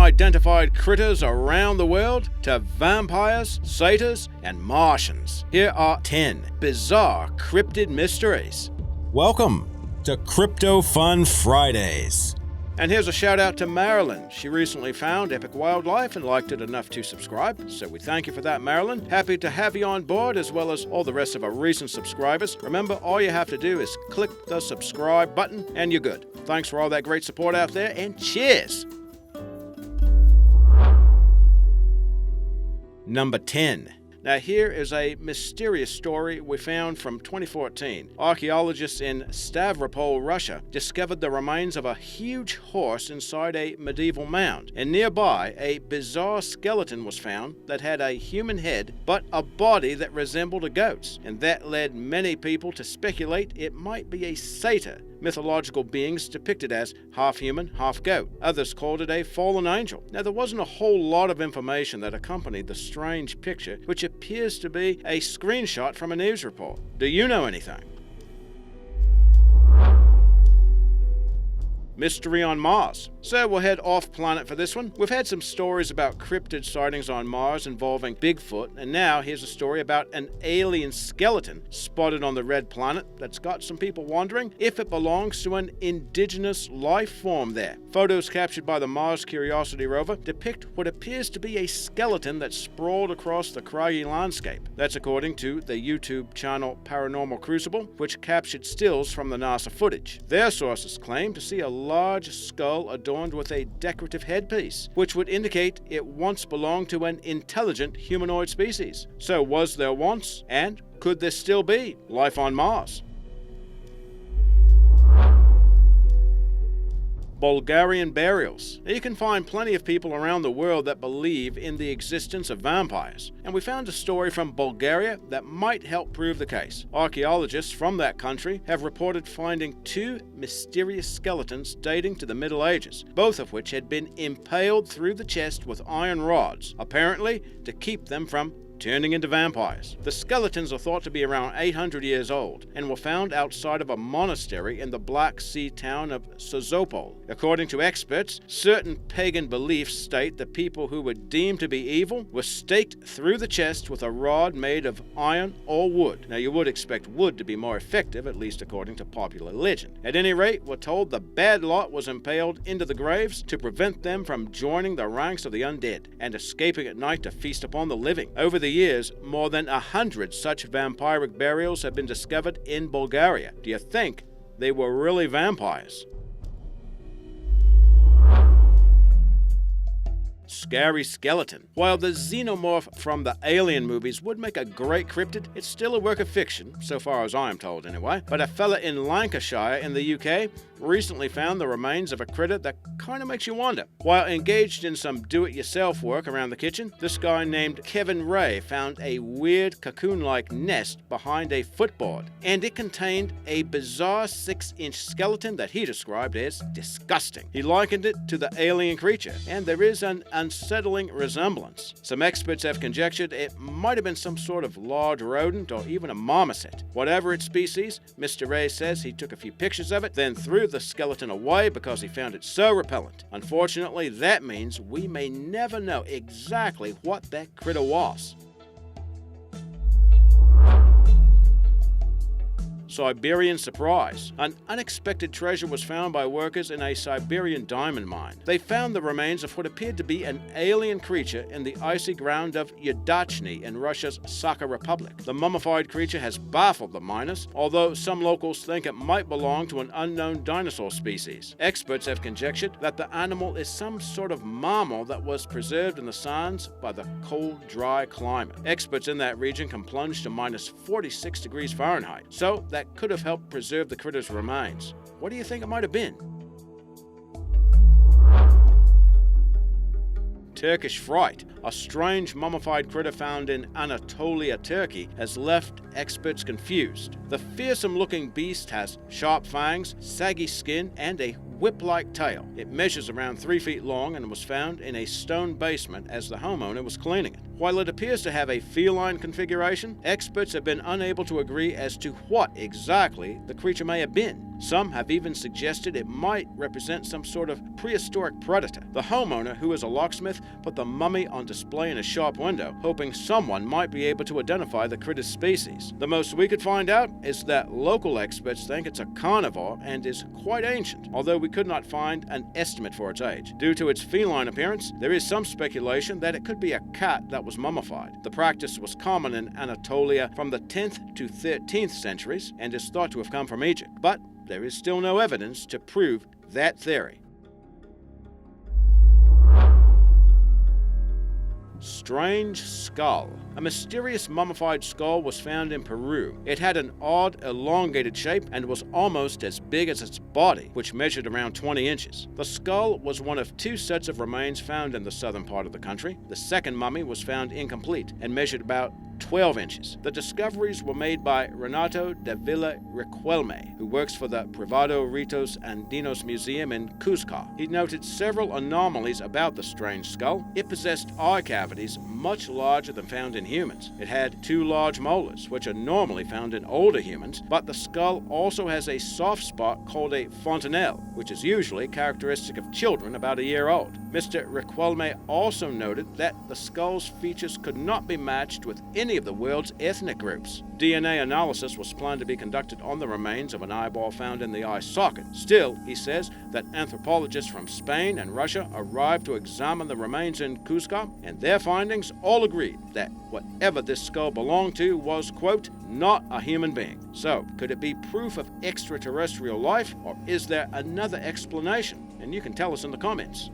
unidentified critters around the world to vampires, satyrs, and Martians. Here are 10 bizarre cryptid mysteries. Welcome to Crypto Fun Fridays. And here's a shout out to Marilyn. She recently found epic wildlife and liked it enough to subscribe, so we thank you for that, Marilyn. Happy to have you on board, as well as all the rest of our recent subscribers. Remember, all you have to do is click the subscribe button and you're good. Thanks for all that great support out there, and cheers! Number 10. Now here is a mysterious story we found from 2014. Archaeologists in Stavropol, Russia, discovered the remains of a huge horse inside a medieval mound, and nearby a bizarre skeleton was found that had a human head but a body that resembled a goat's, and that led many people to speculate it might be a satyr, mythological beings depicted as half human, half goat. Others called it a fallen angel. Now, there wasn't a whole lot of information that accompanied the strange picture, which appears to be a screenshot from a news report. Do you know anything? Mystery on Mars. So we'll head off planet for this one. We've had some stories about cryptid sightings on Mars involving Bigfoot, and now here's a story about an alien skeleton spotted on the red planet that's got some people wondering if it belongs to an indigenous life form there. Photos captured by the Mars Curiosity rover depict what appears to be a skeleton that sprawled across the craggy landscape. That's according to the YouTube channel Paranormal Crucible, which captured stills from the NASA footage. Their sources claim to see a large skull adorned with a decorative headpiece, which would indicate it once belonged to an intelligent humanoid species. So was there once, and could there still be life on Mars? Bulgarian Burials. Now, you can find plenty of people around the world that believe in the existence of vampires, and we found a story from Bulgaria that might help prove the case. Archaeologists from that country have reported finding 2 mysterious skeletons dating to the Middle Ages, both of which had been impaled through the chest with iron rods, apparently to keep them from turning into vampires. The skeletons are thought to be around 800 years old and were found outside of a monastery in the Black Sea town of Sozopol. According to experts, certain pagan beliefs state that people who were deemed to be evil were staked through the chest with a rod made of iron or wood. Now, you would expect wood to be more effective, at least according to popular legend. At any rate, we're told the bad lot was impaled into the graves to prevent them from joining the ranks of the undead and escaping at night to feast upon the living. Over the years, more than 100 such vampiric burials have been discovered in Bulgaria. Do you think they were really vampires? Scary skeleton. While the xenomorph from the Alien movies would make a great cryptid, it's still a work of fiction, so far as I am told anyway. But a fella in Lancashire in the UK recently found the remains of a critter that kind of makes you wonder. While engaged in some do-it-yourself work around the kitchen, this guy named Kevin Ray found a weird cocoon-like nest behind a footboard, and it contained a bizarre 6-inch skeleton that he described as disgusting. He likened it to the alien creature, and there is an unsettling resemblance. Some experts have conjectured it might have been some sort of large rodent or even a marmoset. Whatever its species, Mr. Ray says he took a few pictures of it, then threw the skeleton away because he found it so repellent. Unfortunately, that means we may never know exactly what that critter was. Siberian surprise. An unexpected treasure was found by workers in a Siberian diamond mine. They found the remains of what appeared to be an alien creature in the icy ground of Yudachny in Russia's Sakha Republic. The mummified creature has baffled the miners, although some locals think it might belong to an unknown dinosaur species. Experts have conjectured that the animal is some sort of mammal that was preserved in the sands by the cold, dry climate. Experts in that region can plunge to minus 46 degrees Fahrenheit, so that could have helped preserve the critter's remains. What do you think it might have been? Turkish Fright. A strange mummified critter found in Anatolia, Turkey, has left experts confused. The fearsome-looking beast has sharp fangs, saggy skin, and a whip-like tail. It measures around 3 feet long and was found in a stone basement as the homeowner was cleaning it. While it appears to have a feline configuration, experts have been unable to agree as to what exactly the creature may have been. Some have even suggested it might represent some sort of prehistoric predator. The homeowner, who is a locksmith, put the mummy on display in a shop window, hoping someone might be able to identify the critter's species. The most we could find out is that local experts think it's a carnivore and is quite ancient, although we could not find an estimate for its age. Due to its feline appearance, there is some speculation that it could be a cat that was mummified. The practice was common in Anatolia from the 10th to 13th centuries and is thought to have come from Egypt, but there is still no evidence to prove that theory. Strange skull. A mysterious mummified skull was found in Peru. It had an odd, elongated shape and was almost as big as its body, which measured around 20 inches. The skull was one of two sets of remains found in the southern part of the country. The second mummy was found incomplete and measured about 12 inches. The discoveries were made by Renato Davila Riquelme, who works for the Privado Ritos Andinos Museum in Cusco. He noted several anomalies about the strange skull. It possessed eye cavities much larger than found in humans. It had two large molars, which are normally found in older humans, but the skull also has a soft spot called a fontanelle, which is usually characteristic of children about a year old. Mr. Riquelme also noted that the skull's features could not be matched with any of the world's ethnic groups. DNA analysis was planned to be conducted on the remains of an eyeball found in the eye socket. Still, he says that anthropologists from Spain and Russia arrived to examine the remains in Cusco, and their findings all agreed that whatever this skull belonged to was, quote, not a human being. So, could it be proof of extraterrestrial life, or is there another explanation? And you can tell us in the comments.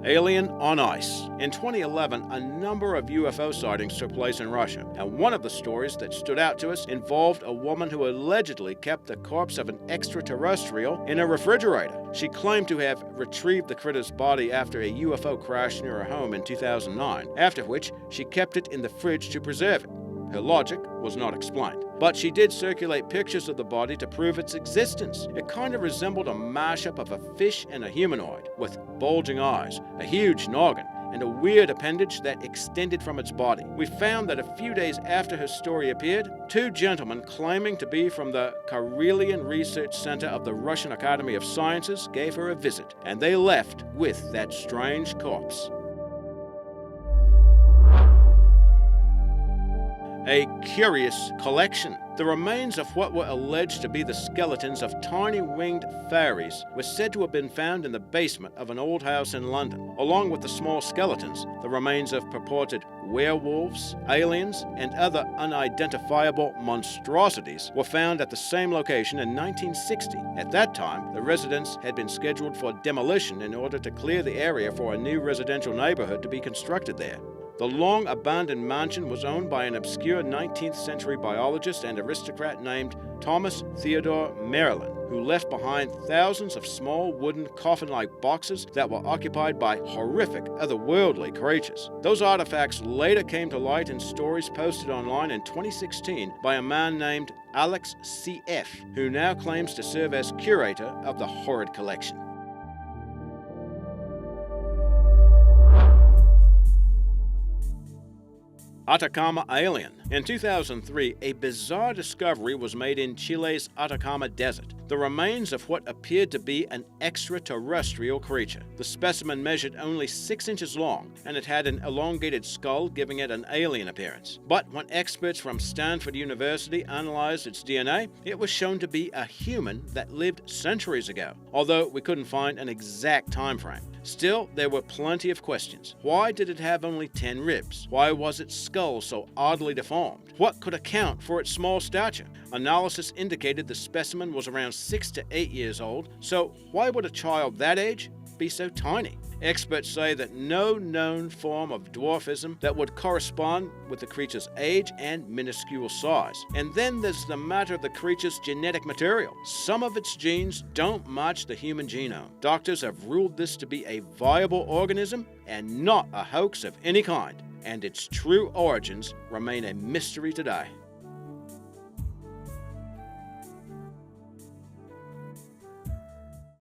Alien on ice. In 2011, a number of UFO sightings took place in Russia, and one of the stories that stood out to us involved a woman who allegedly kept the corpse of an extraterrestrial in a refrigerator. She claimed to have retrieved the critter's body after a UFO crash near her home in 2009, after which she kept it in the fridge to preserve it. Her logic was not explained, but she did circulate pictures of the body to prove its existence. It kind of resembled a mashup of a fish and a humanoid, with bulging eyes, a huge noggin, and a weird appendage that extended from its body. We found that a few days after her story appeared, two gentlemen claiming to be from the Karelian Research Center of the Russian Academy of Sciences gave her a visit, and they left with that strange corpse. A curious collection. The remains of what were alleged to be the skeletons of tiny winged fairies were said to have been found in the basement of an old house in London. Along with the small skeletons, the remains of purported werewolves, aliens, and other unidentifiable monstrosities were found at the same location in 1960. At that time, the residence had been scheduled for demolition in order to clear the area for a new residential neighborhood to be constructed there. The long-abandoned mansion was owned by an obscure 19th century biologist and aristocrat named Thomas Theodore Maryland, who left behind thousands of small wooden coffin-like boxes that were occupied by horrific otherworldly creatures. Those artifacts later came to light in stories posted online in 2016 by a man named Alex C.F., who now claims to serve as curator of the horrid collection. Atacama Alien. In 2003, a bizarre discovery was made in Chile's Atacama Desert. The remains of what appeared to be an extraterrestrial creature. The specimen measured only 6 inches long, and it had an elongated skull, giving it an alien appearance. But when experts from Stanford University analyzed its DNA, it was shown to be a human that lived centuries ago, although we couldn't find an exact time frame. Still, there were plenty of questions. Why did it have only 10 ribs? Why was its skull so oddly deformed? What could account for its small stature? Analysis indicated the specimen was around 6 to 8 years old, so why would a child that age be so tiny? Experts say that no known form of dwarfism that would correspond with the creature's age and minuscule size. And then there's the matter of the creature's genetic material. Some of its genes don't match the human genome. Doctors have ruled this to be a viable organism and not a hoax of any kind, and its true origins remain a mystery today.